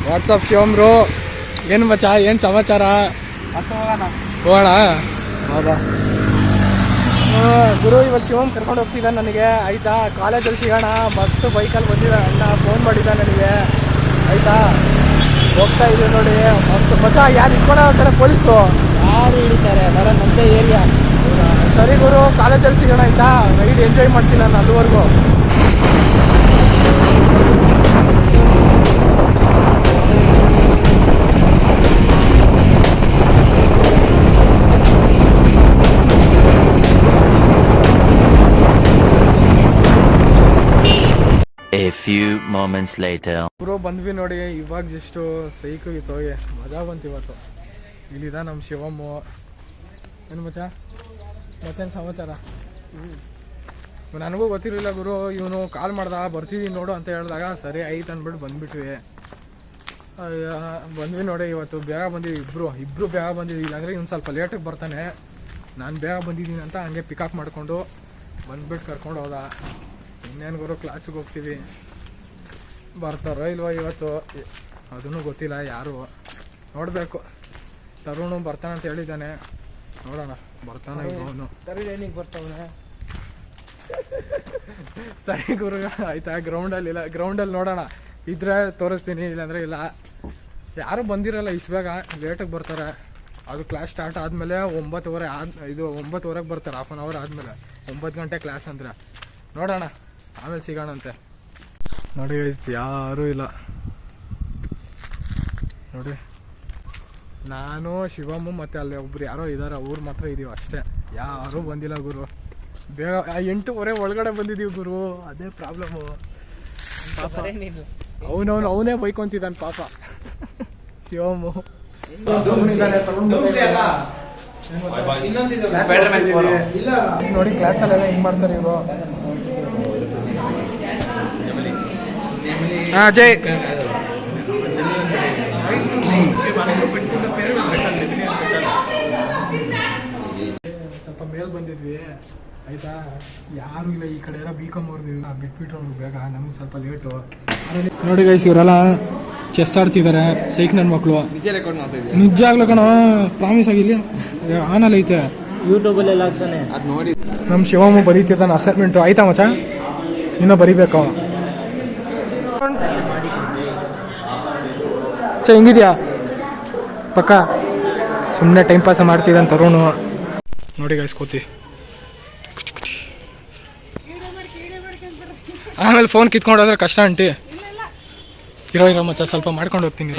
WhatsApp Shivam bro, ಏನು ಮಚ್ಚ, ಏನು ಸಮಾಚಾರ? ಹೋಗೋಣ. ಹೌದಾ ಗುರು, ಇವತ್ತು ಶಿವಮ್ ಕರ್ಕೊಂಡು ಹೋಗ್ತಿದ್ದಾನೆ ನನಗೆ, ಆಯಿತಾ? ಕಾಲೇಜಲ್ಲಿ ಸಿಗೋಣ, ಮಸ್ತ್ ಬೈಕಲ್ಲಿ ಬಂದಿದ್ದ ಅಣ್ಣ, ಫೋನ್ ಮಾಡಿದ್ದ ನನಗೆ, ಆಯಿತಾ? ಹೋಗ್ತಾ ಇದ್ದೀವಿ ನೋಡಿ, ಮಸ್ತ್ ಮಚ್ಚ. ಯಾರು ಇಟ್ಕೊಂಡು ಹೋಗ್ತಾರೆ ಪೊಲೀಸು? ಯಾರು ಹಿಡಿತಾರೆ ಬರ ನಮ್ಮದೇ ಏರಿಯಾ. ಸರಿ ಗುರು, ಕಾಲೇಜಲ್ಲಿ ಸಿಗೋಣ ಆಯಿತಾ? ರೈಡ್ ಎಂಜಾಯ್ ಮಾಡ್ತೀನಿ ನಾನು ಅಲ್ಲಿವರೆಗೂ. A few moments later. Bro ಬಂದ್ವಿ ನೋಡಿ, ಇವಾಗ ಜಸ್ಟು ಸೈಕಿಗಿತ್ತು, ಹೋಗಿ ಮಜಾ ಬಂತು ಇವತ್ತು. ಇಲ್ಲಿದ ನಮ್ಮ ಶಿವಮ್ಮು. ಏನು ಮಚ್ಚ, ಮತ್ತೇನು ಸಮಾಚಾರ? ನನಗೂ ಗೊತ್ತಿರಲಿಲ್ಲ ಗುರು, ಇವನು ಕಾಲ್ ಮಾಡ್ದ, ಬರ್ತಿದ್ದೀನಿ ನೋಡು ಅಂತ ಹೇಳಿದಾಗ ಸರಿ ಆಯ್ತು ಅಂದ್ಬಿಟ್ಟು ಬಂದ್ಬಿಟ್ವಿ. ಬಂದ್ವಿ ನೋಡಿ, ಇವತ್ತು ಬೇಗ ಬಂದಿದ್ವಿ, ಇಬ್ಬರು ಬೇಗ ಬಂದಿದ್ವಿ. ಇಲ್ಲಾಂದರೆ ಇವ್ನು ಸ್ವಲ್ಪ ಲೇಟಿಗೆ ಬರ್ತಾನೆ. ನಾನು ಬೇಗ ಬಂದಿದ್ದೀನಿ ಅಂತ ಹಂಗೆ ಪಿಕಪ್ ಮಾಡಿಕೊಂಡು ಬಂದ್ಬಿಟ್ಟು ಕರ್ಕೊಂಡು ಹೋದ. ಇನ್ನೇನು ಗುರು, ಕ್ಲಾಸಿಗೆ ಹೋಗ್ತೀವಿ, ಬರ್ತಾರೋ ಇಲ್ವೋ ಇವತ್ತು ಅದೂ ಗೊತ್ತಿಲ್ಲ ಯಾರು, ನೋಡಬೇಕು. ತರುಣು ಬರ್ತಾನಂತ ಹೇಳಿದ್ದಾನೆ, ನೋಡೋಣ ಬರ್ತಾನೆ ಇವನು. ಏನಿಗೆ ಬರ್ತಾವನೆ? ಸರಿ ಗುರು ಆಯ್ತಾ, ಗ್ರೌಂಡಲ್ಲಿ ನೋಡೋಣ, ಇದ್ರೆ ತೋರಿಸ್ತೀನಿ, ಇಲ್ಲಾಂದರೆ ಇಲ್ಲ. ಯಾರು ಬಂದಿರಲ್ಲ ಇಷ್ಟು ಬೇಗ, ಲೇಟಾಗಿ ಬರ್ತಾರೆ. ಅದು ಕ್ಲಾಸ್ ಸ್ಟಾರ್ಟ್ ಆದಮೇಲೆ 9:30 ಬರ್ತಾರೆ, ಹಾಫ್ ಆನ್ ಅವರ್ ಆದಮೇಲೆ. 9 ಗಂಟೆ ಕ್ಲಾಸ್ ಅಂದರೆ ನೋಡೋಣ, ಆಮೇಲೆ ಸಿಗೋಣಂತೆ. ನೋಡಿ ಯಾರೂ ಇಲ್ಲ ನೋಡಿ, ನಾನು ಶಿವಮ್ಮು ಮತ್ತು ಅಲ್ಲಿ ಒಬ್ರು ಯಾರೋ ಇದ್ದಾರೆ, ಅವ್ರು ಮಾತ್ರ ಇದೀವಿ ಅಷ್ಟೇ, ಯಾರೂ ಬಂದಿಲ್ಲ ಗುರು. ಬೇಗ 8:30 ಒಳಗಡೆ ಬಂದಿದ್ದೀವಿ ಗುರು, ಅದೇ ಪ್ರಾಬ್ಲಮ್ಮು. ಅವನೇ ಬೈಕೊಂತಿದ್ದಾನೆ ಪಾಪ ಶಿವಮ್ಮು. ನೋಡಿ ಕ್ಲಾಸಲ್ಲೆಲ್ಲ ಹೆಂಗೆ ಮಾಡ್ತಾರೆ ಇವರು. ಜೈ ಸ್ವಲ್ಪ ಮೇಲ್ ಬಂದಿದ್ವಿ ಆಯ್ತಾ, ಯಾರು ಇಲ್ಲ ಈ ಕಡೆ ಎಲ್ಲ B.Com ಅವ್ರದ್ದು ಬಿಟ್ಬಿಟ್ರು ಅವ್ರಿಗೆ ಬೇಗ, ನಮ್ಗೆ ಸ್ವಲ್ಪ ಲೇಟು. ನೋಡಿ ಗೈಸ್, ಇವರೆಲ್ಲ ಚೆಸ್ ಆಡ್ತಿದ್ದಾರೆ, ಸೈಕ್ ನನ್ನ ಮಕ್ಕಳು. ನಿಜಾಗ್ಲೂ ಕಣ, ಪ್ರಾಮಿಸ್ ಆಗಿಲ್ಲ, ಆನಲ್ಲಿ ಐತೆ ಯೂಟ್ಯೂಬಲ್ಲೆಲ್ಲ ಆಗ್ತಾನೆ, ಅದು ನೋಡಿ. ನಮ್ಮ ಶಿವಮ್ಮ ಬರೀತಿದ್ದಾನೆ ಅಸೈನ್ಮೆಂಟು, ಆಯ್ತಾ ಮಚ್ಚ? ಇನ್ನೂ ಬರೀಬೇಕು. ಹೆಂಗಿದ್ಯಾ ಪಕ್ಕ? ಸುಮ್ಮನೆ ಟೈಮ್ ಪಾಸ್ ಮಾಡ್ತಿದ್ದಾನೆ ತರುಣು. ನೋಡಿ ಗೈಸ್ ಕೂತಿ, ಆಮೇಲೆ ಫೋನ್ ಕಿತ್ಕೊಂಡು ಹೋದ್ರೆ ಕಷ್ಟ ಅಂಟಿ. ಇರೋ ಮಚ್ಚ, ಸ್ವಲ್ಪ ಮಾಡ್ಕೊಂಡು ಹೋಗ್ತೀನಿ.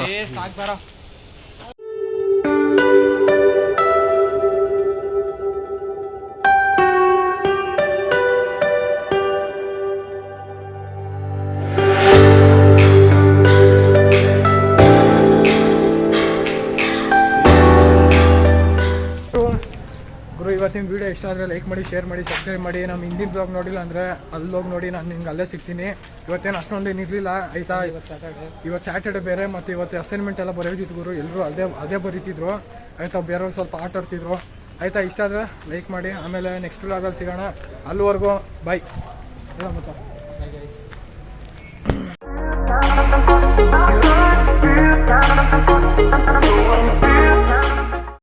ಇವತ್ತಿನ ವೀಡಿಯೋ ಇಷ್ಟ ಆದರೆ ಲೈಕ್ ಮಾಡಿ, ಶೇರ್ ಮಾಡಿ, ಸಬ್ಸ್ಕ್ರೈಬ್ ಮಾಡಿ. ನಮ್ಮ ಹಿಂದಿನ ಬ್ಲಾಗ್ ನೋಡಿಲ್ಲ ಅಂದರೆ ಅಲ್ಲಿ ಹೋಗಿ ನೋಡಿ, ನಾನು ನಿಮ್ಗೆ ಅಲ್ಲೇ ಸಿಗ್ತೀನಿ. ಇವತ್ತೇನು ಅಷ್ಟೊಂದೇನು ಇರಲಿಲ್ಲ ಆಯಿತಾ. ಇವತ್ತು ಸ್ಯಾಟರ್ಡೆ ಬೇರೆ, ಮತ್ತು ಇವತ್ತು ಅಸೈನ್ಮೆಂಟ್ ಎಲ್ಲ ಬರೆಯೋದಿತ್ತು ಗುರು, ಎಲ್ಲರೂ ಅದೇ ಬರೀತಿದ್ರು ಆಯಿತಾ. ಬೇರೆಯವ್ರು ಸ್ವಲ್ಪ ಆಟ ಆಡ್ತಿದ್ರು ಆಯಿತಾ. ಇಷ್ಟ ಆದರೆ ಲೈಕ್ ಮಾಡಿ, ಆಮೇಲೆ ನೆಕ್ಸ್ಟ್ ವ್ಲಾಗಲ್ಲಿ ಸಿಗೋಣ. ಅಲ್ಲಿವರೆಗೂ ಬಾಯ್. ಹೇಳ ಮಚ್ಚ.